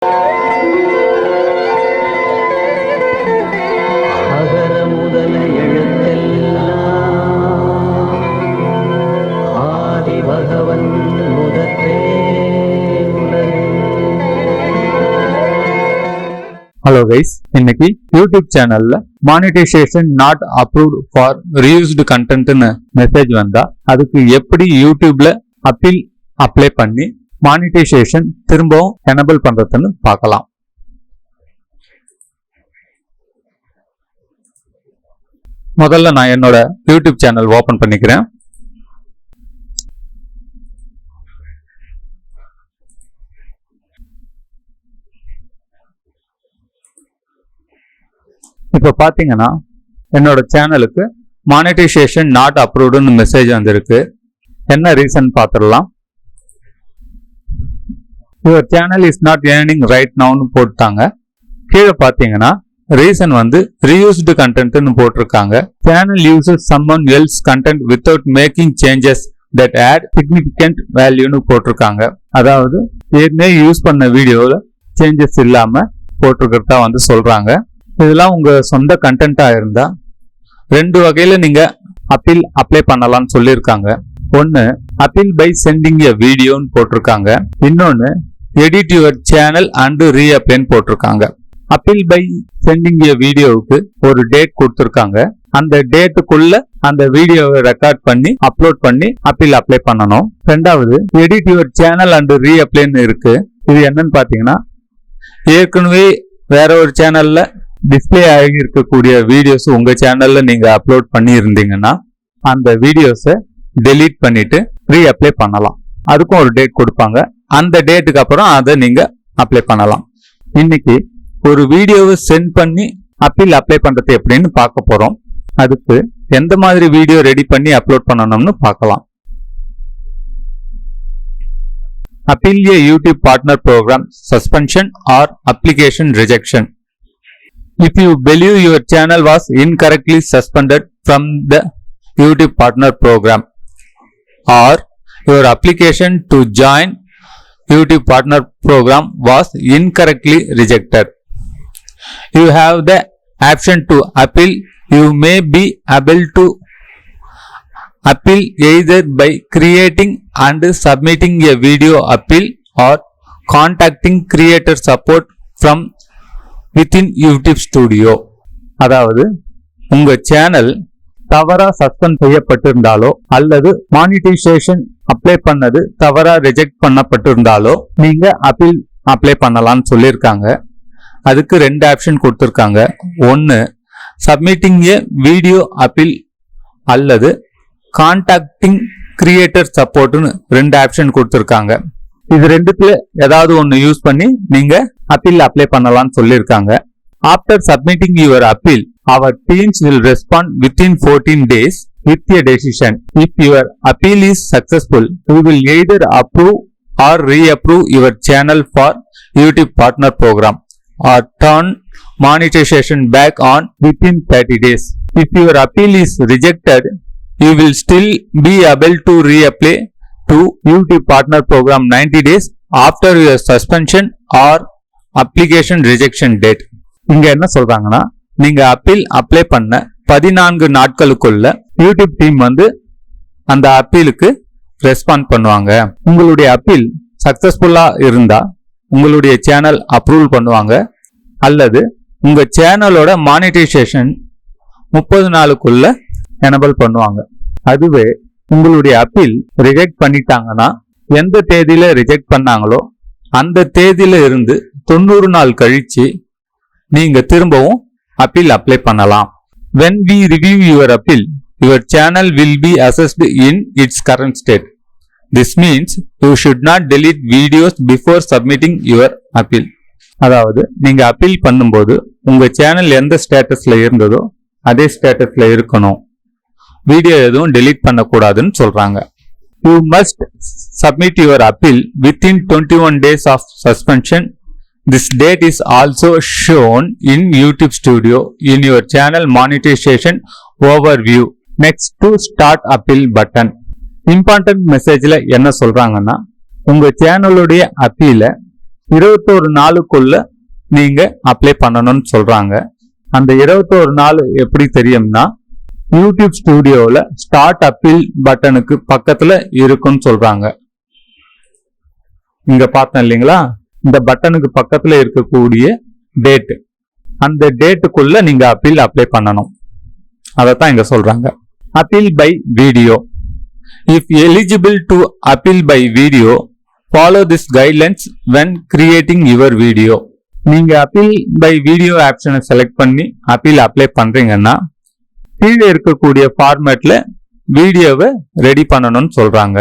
அகர முதல எழுத்தெல்லாம் ஆதி பகவன் முதற்றே உலகு. ஹலோ கைஸ், இன்னைக்கு யூடியூப் சேனல்ல monetization not approved for reused கண்டென்ட்னு மெசேஜ் வந்தா அதுக்கு எப்படி யூடியூப்ல அப்பீல் அப்ளை பண்ணி மானிட்டைசேஷன் திரும்பவும் எனேபிள் பண்றதுன்னு பார்க்கலாம். முதல்ல நான் என்னோட யூடியூப் சேனல் ஓபன் பண்ணிக்கிறேன். இப்ப பாத்தீங்கன்னா என்னோட சேனலுக்கு மானிட்டைசேஷன் நாட் அப்ரூவ்டுன்னு மெசேஜ் வந்திருக்கு. என்ன ரீசன் பார்த்துடலாம். Your channel is not earning right நவுன்னு போட்டாங்க. கீழே பாத்தீங்கன்னா ரீசன் வந்து ரீயூஸ்டு கண்டென்ட்னு போட்டிருக்காங்க. Channel uses someone else content without making changes that add significant வேல்யூன்னு போட்டிருக்காங்க. அதாவது ஏற்கனவே யூஸ் பண்ண வீடியோல சேஞ்சஸ் இல்லாம போட்டிருக்கிறதா வந்து சொல்றாங்க. இதெல்லாம் உங்க சொந்த கண்டென்ட்டா இருந்தா ரெண்டு வகையில நீங்க அப்பீல் அப்ளை பண்ணலாம்னு சொல்லியிருக்காங்க. ஒன்னு அப்பீல் பை சென்டிங் எ வீடியோன்னு போட்டிருக்காங்க. இன்னொன்னு எடிட் யுவர் சேனல் அண்ட் ரீஅப்ளைன்னு போட்டிருக்காங்க. அப்பீல் பை சென்டிங் எ வீடியோவுக்கு ஒரு டேட் கொடுத்திருக்காங்க. அந்த டேட்டுக்குள்ள அந்த வீடியோவை ரெக்கார்ட் பண்ணி அப்லோட் பண்ணி அப்பீல் அப்ளை பண்ணணும். ரெண்டாவது எடிட் யுவர் சேனல் அண்ட் ரீஅப்ளைன்னு இருக்கு. இது என்னன்னு பாத்தீங்கன்னா ஏற்கனவே வேற ஒரு சேனல்ல டிஸ்பிளே ஆகி இருக்கக்கூடிய வீடியோஸ் உங்க சேனல்ல நீங்க அப்லோட் பண்ணி இருந்தீங்கன்னா அந்த வீடியோஸை டெலீட் பண்ணிட்டு ரீஅப்ளை பண்ணலாம். அதுக்கும் ஒரு டேட் கொடுப்பாங்க. அந்த டேட்டுக்கு அப்புறம் அதை நீங்க அப்ளை பண்ணலாம். இன்னைக்கு ஒரு வீடியோவை சென்ட் பண்ணி அப்பீல் அப்ளை பண்றது எப்படின்னு பார்க்க போறோம். அதுக்கு எந்த மாதிரி வீடியோ ரெடி பண்ணி அப்லோட் பண்ணணும்னு பார்க்கலாம். Appeal a YouTube partner program suspension or application rejection. If you believe your channel was incorrectly suspended from the YouTube partner program or your application to join YouTube partner program was incorrectly rejected, you have the option to appeal. You may be able to appeal either by creating and submitting a video appeal or contacting creator support from within YouTube Studio. அதாவது உங்க channel தவறா suspend செய்யப்பட்டிருந்தாலோ அல்லது monetisation apply பண்ணது தவறா reject பண்ணப்பட்டிருந்தாலோ நீங்க appeal apply பண்ணலாம்னு சொல்லியிருக்காங்க. அதுக்கு ரெண்டு ஆப்ஷன் கொடுத்திருக்காங்க. ஒன்னு சப்மிட்டிங் ஏ வீடியோ அப்பீல் அல்லது கான்டாக்டிங் கிரியேட்டர் சப்போர்ட்னு ரெண்டு ஆப்ஷன் கொடுத்திருக்காங்க. இது ரெண்டுத்துல ஏதாவது ஒன்னு யூஸ் பண்ணி நீங்க அப்பீல் அப்ளை பண்ணலாம்னு சொல்லியிருக்காங்க. After submitting your appeal our teams will respond within 14 days with a decision. If your appeal is successful, we will either approve or reapprove your channel for YouTube partner program or turn monetization back on within 30 days. If your appeal is rejected, you will still be able to reapply to YouTube partner program 90 days after your suspension or application rejection date. இங்க என்ன சொல்றாங்கன்னா நீங்க appeal apply பண்ண 14 நாட்களுக்குள்ள YouTube team வந்து அந்த அப்பீலுக்கு respond பண்ணுவாங்க. உங்களுடைய appeal சக்சஸ்ஃபுல்லா இருந்தா உங்களுடைய சேனல் அப்ரூவல் பண்ணுவாங்க அல்லது உங்க சேனலோட மானிட்டைசேஷன் 30 நாளுக்குள்ள எனேபிள் பண்ணுவாங்க. அதுவே உங்களுடைய அப்பீல் ரிஜெக்ட் பண்ணிட்டாங்கன்னா எந்த தேதியில ரிஜெக்ட் பண்ணாங்களோ அந்த தேதியில இருந்து 90 நாள் கழிச்சு நீங்க திரும்பவும் அப்பீல் அப்ளை பண்ணலாம். When we review your appeal, your channel will be assessed in its current state. This means you should not delete videos before submitting your appeal. அதாவது நீங்க அப்பீல் பண்ணும்போது உங்க சேனல் எந்த ஸ்டேட்டஸ்ல இருந்ததோ அதே ஸ்டேட்டஸ்ல இருக்கணும். வீடியோ எதுவும் டெலீட் பண்ணக்கூடாதுன்னு சொல்றாங்க. You must submit your appeal within 21 days of suspension. This date is also shown in YouTube Studio in your channel monetization overview next to start appeal button. Important messageல என்ன சொல்றாங்கன்னா உங்க சேனலுடைய அப்பீல 21 நாளுக்குள்ள நீங்க அப்ளை பண்ணணும்னு சொல்றாங்க. அந்த 21 நாள் எப்படி தெரியும்னா யூடியூப் ஸ்டுடியோல ஸ்டார்ட் அப்பீல் பட்டனுக்கு பக்கத்துல இருக்குன்னு சொல்றாங்க. இங்க பார்த்தேன் இல்லைங்களா, இந்த பட்டனுக்கு பக்கத்துல இருக்கக்கூடிய டேட், அந்த டேட்டுக்குள்ள நீங்க அப்பீல் அப்ளை பண்ணணும். அதத்தான் இங்க சொல்றாங்க. Appeal by video. If eligible to appeal by video, follow this guidelines when creating your video. நீங்க அப்பீல் பை வீடியோ ஆப்ஷனை செலக்ட் பண்ணி அப்பீல் அப்ளை பண்றீங்கன்னா கீழே இருக்கக்கூடிய ஃபார்மேட்ல வீடியோவை ரெடி பண்ணணும்னு சொல்றாங்க.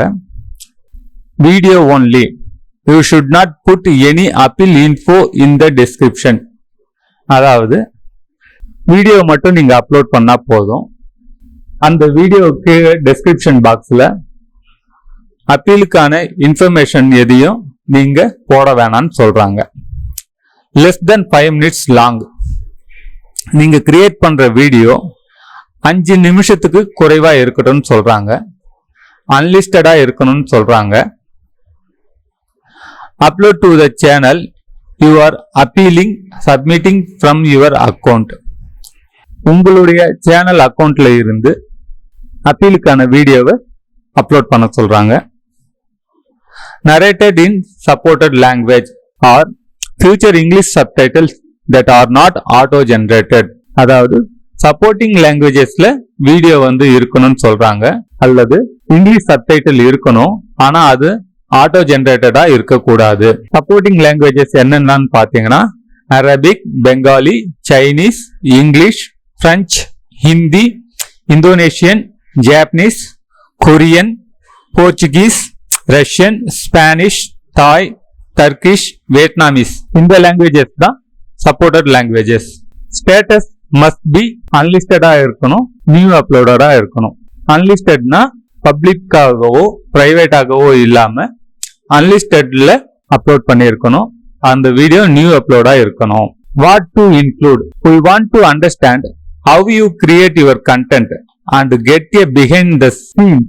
Video only. You should not put any appeal info in the description. அதாவது வீடியோ மட்டும் நீங்க அப்லோட் பண்ணா போதும். அந்த வீடியோக்கு டெஸ்கிரிப்ஷன் பாக்ஸ்ல அப்பீலுக்கான இன்ஃபர்மேஷன் எதையும் நீங்க போட வேணாம்னு சொல்றாங்க. Less than 5 minutes long. நீங்க கிரியேட் பண்ற வீடியோ 5 நிமிஷத்துக்கு குறைவா இருக்கட்டும்னு சொல்றாங்க. அன்லிஸ்டடா இருக்கணும்னு சொல்றாங்க. Upload to the channel you are appealing submitting from your account. உங்களுடைய சேனல் அக்கௌண்ட்ல இருந்து அப்பீலுக்கான வீடியோவை அப்லோட் பண்ண சொல்றாங்க. narrated in supported language or future English subtitles that are not auto generated. அதாவது சப்போர்ட்டிங் லாங்குவேஜஸ்ல வீடியோ இருக்கணும்னு சொல்றாங்க, அல்லது இங்கிலீஷ் சப்டைட்டில் இருக்கணும், ஆனா அது ஆட்டோ ஜெனரேட்டடா இருக்கக்கூடாது. சப்போர்ட்டிங் லாங்குவேஜஸ் என்னென்னு பாத்தீங்கன்னா Arabic, Bengali, Chinese, English, French, Hindi, Indonesian, Japanese, Korean, Portuguese, Russian, Spanish, Thai, Turkish, Vietnamese. இந்த லாங்குவேஜஸ் தான் supported languages. Status must be அன்லிஸ்டடா இருக்கணும், நியூ அப்லோடடா இருக்கணும். அன்லிஸ்டட்னா பப்ளிக்காகவோ பிரைவேட்டாகவோ இல்லாம அன்லிஸ்டட்ல அப்லோட் பண்ணியிருக்கணும். அந்த வீடியோ நியூ அப்லோடா இருக்கணும். What to include. we want to understand how you create your content and get a behind the scenes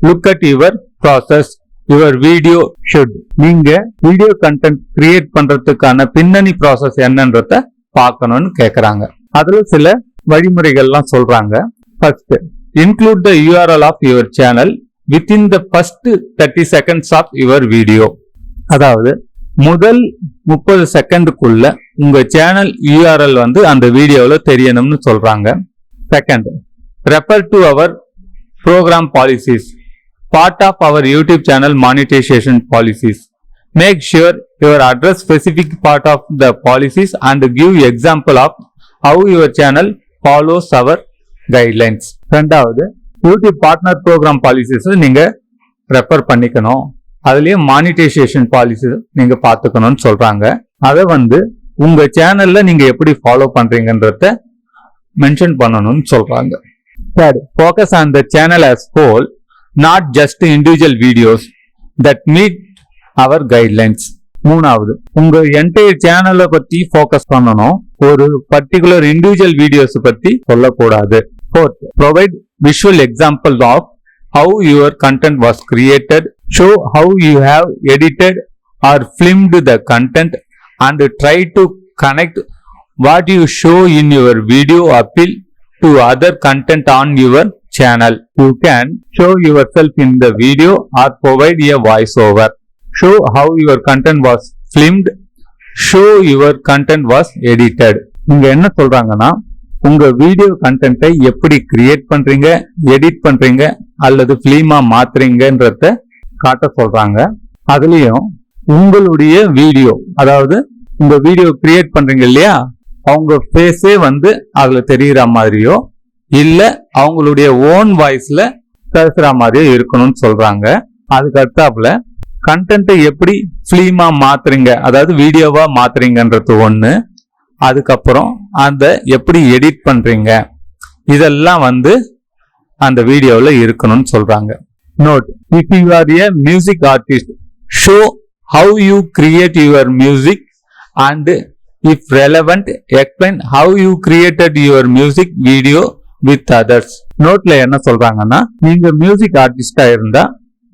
look at your process. your video should. நீங்க video content create பண்றதுக்கான பின்னணி process என்னன்றத பார்க்கணும்னு கேக்குறாங்க. அதுல சில வழிமுறைகள்லாம் சொல்றாங்க. First, include the URL of your channel within the first 30 seconds of your video. அதாவது முதல் 30 செகண்டுக்குள்ள உங்க சேனல் URL அந்த வீடியோல தெரியணும்னு சொல்றாங்க. Second, refer to our program policies, part of our YouTube channel monetization policies. Make sure your address specific part of the policies and give example of how your channel follows our guidelines. ரெண்டாவது, YouTube partner program policies நீங்க refer பண்ணிக்கணும். அதுலயும் monetisation policy நீங்க பாத்துக்கணும்னு சொல்றாங்க. அதை உங்க சேனல்ல நீங்க எப்படி ஃபாலோ பண்றீங்கன்றத மென்ஷன் பண்ணணும்னு சொல்றாங்க. Third, focus on the channel as whole, not just individual videos that meet our guidelines. மூணாவது, உங்க என்டையர் சேனலை பத்தி ஃபோக்கஸ் பண்ணணும், ஒரு பர்டிகுலர் இண்டிவிஜுவல் வீடியோஸ் பத்தி சொல்லக்கூடாது. Fourth, provide visual examples of how your content was created, show how you have edited or filmed the content, and try to connect what you show in your video appeal to other content on your channel. You can show yourself in the video or provide a voiceover. Show how your content was filmed, show your content was edited. இங்க என்ன சொல்றாங்கன்னா, உங்க video கண்டென்ட்டை எப்படி create பண்றீங்க, edit பண்றீங்க அல்லது பிலிமா மாத்துறீங்கன்றத காட்ட சொல்றாங்க. அதுலயும் உங்களுடைய வீடியோ, அதாவது உங்க வீடியோ கிரியேட் பண்றீங்க இல்லையா, அவங்க ஃபேஸே அதுல தெரியற மாதிரியோ இல்ல அவங்களுடைய ஓன் வாய்ஸ்ல பேசுற மாதிரியோ இருக்கணும்னு சொல்றாங்க. அதுக்கு அடுத்தாப்புல கண்டென்ட்டை எப்படி பிலிமா மாத்துறீங்க, அதாவது வீடியோவா மாத்துறீங்கன்றது ஒண்ணு, அதுக்கப்புறம் அந்த எப்படி எடிட் பண்றீங்க இதெல்லாம் அந்த வீடியோல இருக்கணும்னு சொல்றாங்க. Note, if you are a music artist, show how you create your music and if relevant explain how you created your music video with others. நோட்ல என்ன சொல்றாங்கன்னா, நீங்க மியூசிக் ஆர்டிஸ்டா இருந்தா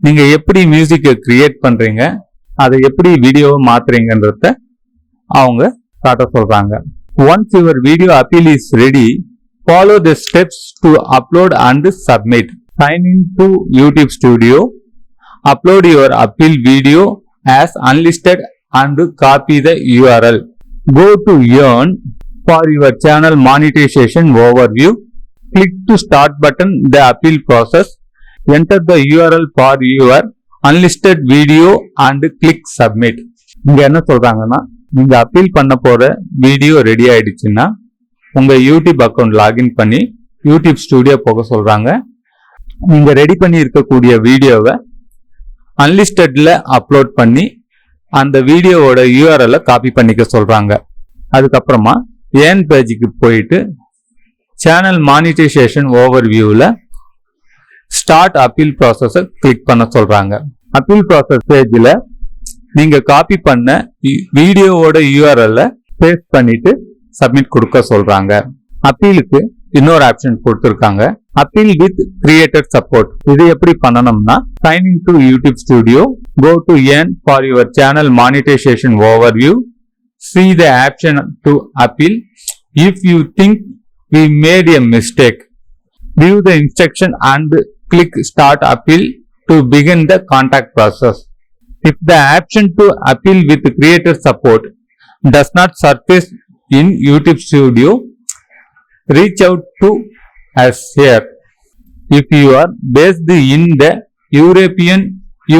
நீங்க எப்படி மியூசிக்கை கிரியேட் பண்றீங்க, அதை எப்படி வீடியோவை மாத்துறீங்கன்றத அவங்க காட்ட சொல்றாங்க. Once your video appeal is ready, follow the steps to upload and submit. Sign in to YouTube Studio, upload your appeal video as unlisted and copy the URL. Go to Earn for your channel monetization overview. Click to start button the appeal process. Enter the URL for your unlisted video and click submit. இங்க என்ன சொல்றாங்கன்னா, நீங்க appeal பண்ண போற video ready ஆயிடுச்சுன்னா உங்க YouTube account login பண்ணி YouTube studio போக சொல்றாங்க. நீங்க ரெடி பண்ணி இருக்கக்கூடிய வீடியோவை அன்லிஸ்டட்ல அப்லோட் பண்ணி அந்த வீடியோவோட யூஆர்எல்ல காப்பி பண்ணிக்க சொல்றாங்க. அதுக்கப்புறமா ஏர்ன் பேஜுக்கு போயிட்டு சேனல் மானிட்டைசேஷன் ஓவர்வியூல ஸ்டார்ட் அப்பீல் ப்ராசஸை கிளிக் பண்ண சொல்றாங்க. அப்பீல் ப்ராசஸ் பேஜ்ல நீங்க காப்பி பண்ண வீடியோவோட யூஆர்எல்ல பேஸ்ட் பண்ணிட்டு சப்மிட் கொடுக்க சொல்றாங்க. அப்பீலுக்கு இன்னொரு ஆப்ஷன் கொடுத்திருக்காங்க, அப்பீல் வித் கிரியேட்டர் சப்போர்ட். இது எப்படி பண்ணணும்னா, sign in to YouTube Studio, go to earn for your channel monetisation overview, see the option to appeal. If you think we made a mistake, view the instruction and click start appeal to begin the contact process. If the option to appeal with creator support does not surface in YouTube Studio, reach out to us here. If you are based in the European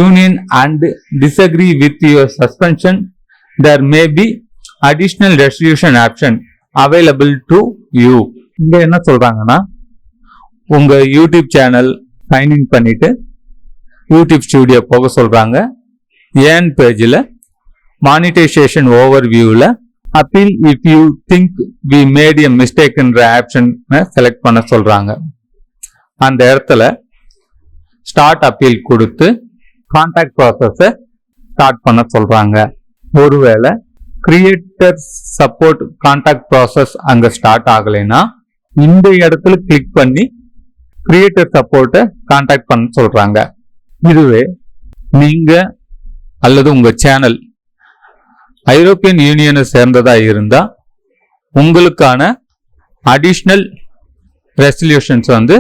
Union and disagree with your suspension, there may be additional resolution option available to you. இங்க என்ன சொல்றாங்கன்னா, உங்க YouTube channel sign in பண்ணிட்டு YouTube studio போக சொல்றாங்க. Earn பேஜில் monetization ஓவர்வியூவில் appeal if you think we made a மிஸ்டேக்ன்ற ஆப்ஷனை செலக்ட் பண்ண சொல்றாங்க. அந்த இடத்துல ஸ்டார்ட் அப்பீல் கொடுத்து கான்டாக்ட் ப்ராசஸை ஸ்டார்ட் பண்ண சொல்றாங்க. ஒருவேளை கிரியேட்டர் சப்போர்ட் கான்டாக்ட் ப்ராசஸ் அங்க ஸ்டார்ட் ஆகலைன்னா இந்த இடத்துல கிளிக் பண்ணி கிரியேட்டர் சப்போர்ட்டை கான்டாக்ட் பண்ண சொல்றாங்க. இதுவே நீங்க அல்லது உங்க சேனல் ஐரோப்பியன் யூனியனை சேர்ந்ததா இருந்தா உங்களுக்கான அடிஷனல் ரெசல்யூஷன்ஸ்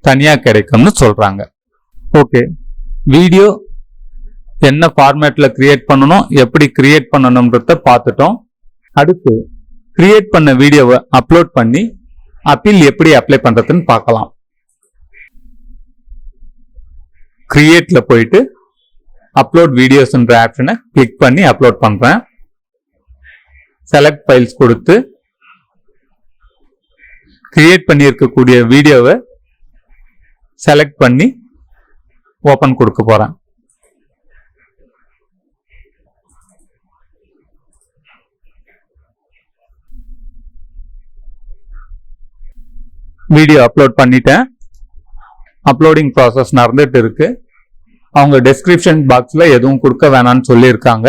தனியா கிடைக்கும்னு சொல்றாங்க. ஓகே, வீடியோ என்ன ஃபார்மேட்ல கிரியேட் பண்ணணும், எப்படி கிரியேட் பண்ணணும்ன்றத பார்த்துட்டோம். அடுத்து கிரியேட் பண்ண வீடியோவை அப்லோட் பண்ணி அப்பீல் எப்படி அப்ளை பண்றதுன்னு பார்க்கலாம். கிரியேட்ல போயிட்டு அப்லோட் வீடியோஸ்ன்ற ஆப்ஷனை கிளிக் பண்ணி அப்லோட் பண்றேன். செலக்ட் ஃபைல்ஸ் கொடுத்து கிரியேட் பண்ணி இருக்கக்கூடிய வீடியோவை செலக்ட் பண்ணி ஓபன் கொடுக்க போறேன். வீடியோ அப்லோட் பண்ணிட்டேன். அப்லோடிங் ப்ராசஸ் நடந்துட்டு இருக்கு. அவங்க டெஸ்கிரிப்ஷன் பாக்ஸ்ல எதுவும் கொடுக்க வேணாம்னு சொல்லியிருக்காங்க.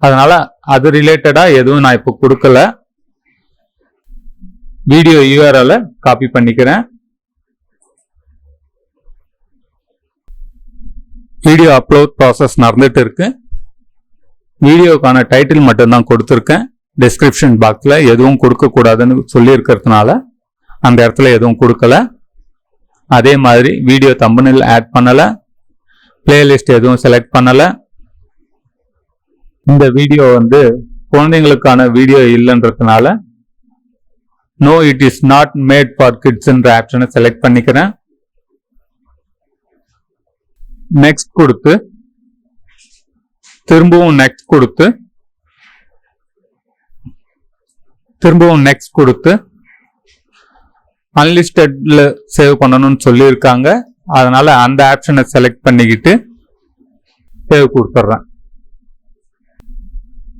அதனால அது ரிலேட்டடா எதுவும் நான் இப்போ கொடுக்கல. வீடியோ யூஆர்எல்ல காப்பி பண்ணிக்கிறேன். வீடியோ அப்லோட் ப்ராசஸ் நடந்துட்டு இருக்கு. வீடியோக்கான டைட்டில் மட்டும்தான் கொடுத்துருக்கேன். டெஸ்கிரிப்ஷன் பாக்ஸ்ல எதுவும் கொடுக்க கூடாதுன்னு சொல்லி இருக்கிறதுனால அந்த இடத்துல எதுவும் கொடுக்கல. அதே மாதிரி வீடியோ தம்பனெயில் ஆட் பண்ணல, பிளேலிஸ்ட் எதுவும் செலக்ட் பண்ணல. இந்த வீடியோ குழந்தைங்களுக்கான வீடியோ இல்லைன்றதுனால no it is not made for கிட்ஸ்ன்ற ஆப்ஷனை செலக்ட் பண்ணிக்கிறேன். நெக்ஸ்ட் கொடுத்து திரும்பவும் நெக்ஸ்ட் கொடுத்து அன்லிஸ்டட்ல சேவ் பண்ணணும்னு சொல்லியிருக்காங்க. அதனால அந்த ஆப்ஷனை செலக்ட் பண்ணிக்கிட்டு சேவ் கொடுத்துட்றேன்.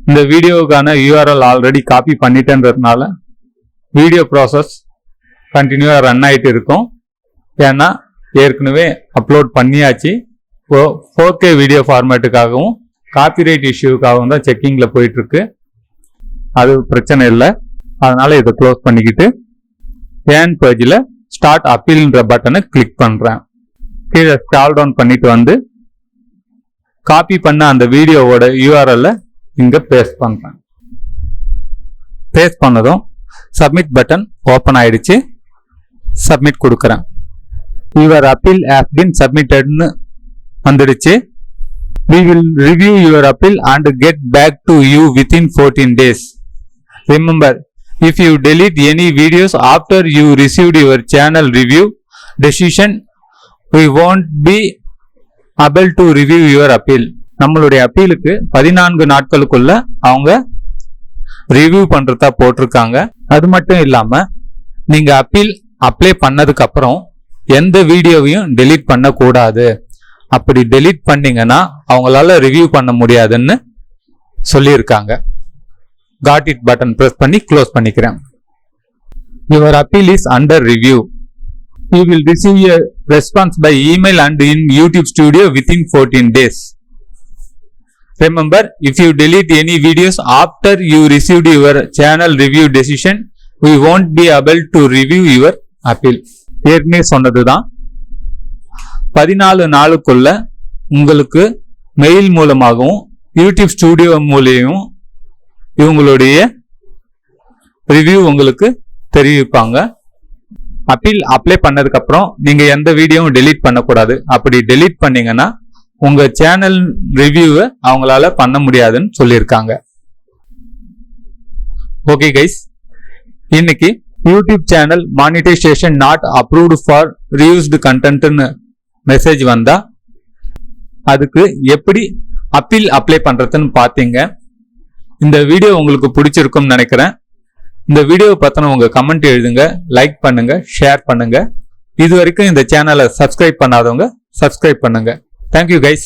இந்த வீடியோவுக்கான யூஆர்எல் ஆல்ரெடி காப்பி பண்ணிட்டேன்றதுனால வீடியோ ப்ராசஸ் கண்டினியூவா ரன் ஆயிட்டு இருக்கும். ஏன்னா ஏற்கனவே அப்லோட் பண்ணியாச்சு. 4K வீடியோ ஃபார்மேட்டுக்காகவும் காப்பிரைட் இஷ்யூக்காகவும் தான் செக்கிங்ல போயிட்டு இருக்கு. அது பிரச்சனை இல்லை. அதனால இதை க்ளோஸ் பண்ணிக்கிட்டு ஏர்ன் பேஜில் ஸ்டார்ட் அப்பீல்ன்ற பட்டனை கிளிக் பண்றேன். கீழே ஸ்க்ரால் டவுன் பண்ணிட்டு காப்பி பண்ண அந்த வீடியோவோட URL இங்க பேஸ்ட் பண்றேன். பேஸ்ட் பண்ணதும் சப்மிட் பட்டன் ஓபன் ஆயிடுச்சு. சப்மிட் கொடுக்கறேன். யுவர் அப்பீல் ஹஸ் பீன் சப்மிட்டட்னு வந்துடுச்சு. We will review your appeal and get back to you within 14 days. Remember, if you delete any videos after you received your channel review decision, we won't be able to review your appeal. நம்மளுடைய அப்பீலுக்கு 14 நாட்களுக்குள்ள அவங்க review பண்றதா போட்டிருக்காங்க. அது மட்டும் இல்லாம நீங்க appeal apply பண்ணதுக்கு அப்புறம் எந்த வீடியோவையும் டெலீட் பண்ண கூடாது. அப்படி டெலீட் பண்ணீங்கன்னா அவங்களால ரிவ்யூ பண்ண முடியாதுன்னு சொல்லியிருக்காங்க. காட் இட் பட்டன் பிரஸ் பண்ணி க்ளோஸ் பண்ணிக்கிறேன். Your appeal is under review. You will receive a response by email and in YouTube Studio within 14 days. Remember, if you delete any videos after you received your channel review decision, we won't be able to review your appeal. ஏற்கனவே சொன்னதுதான். 14 நாளுக்குள்ள உங்களுக்கு mail மூலமாகவும் YouTube studio மூலியமும் இவங்களுடைய review உங்களுக்கு தெரிவிப்பாங்க. Appeal apply பண்ணதுக்கு அப்புறம் நீங்க எந்த வீடியோவும் டெலீட் பண்ணக்கூடாது. அப்படி டெலீட் பண்ணீங்கன்னா உங்க சேனல் ரிவ்யூவை அவங்களால பண்ண முடியாதுன்னு சொல்லியிருக்காங்க. ஓகே கைஸ், இன்னைக்கு YouTube channel monetization not approved for reused கண்டென்ட்னு மெசேஜ் வந்தா அதுக்கு எப்படி அப்பீல் அப்ளை பண்றதுன்னு பாத்தீங்க. இந்த வீடியோ உங்களுக்கு பிடிச்சிருக்கும்னு நினைக்கிறேன். இந்த வீடியோ பத்தின உங்க கமெண்ட் எழுதுங்க, லைக் பண்ணுங்க, ஷேர் பண்ணுங்க. இது வரைக்கும் இந்த சேனலை சப்ஸ்கிரைப் பண்ணாதவங்க சப்ஸ்கிரைப் பண்ணுங்க. Thank you guys.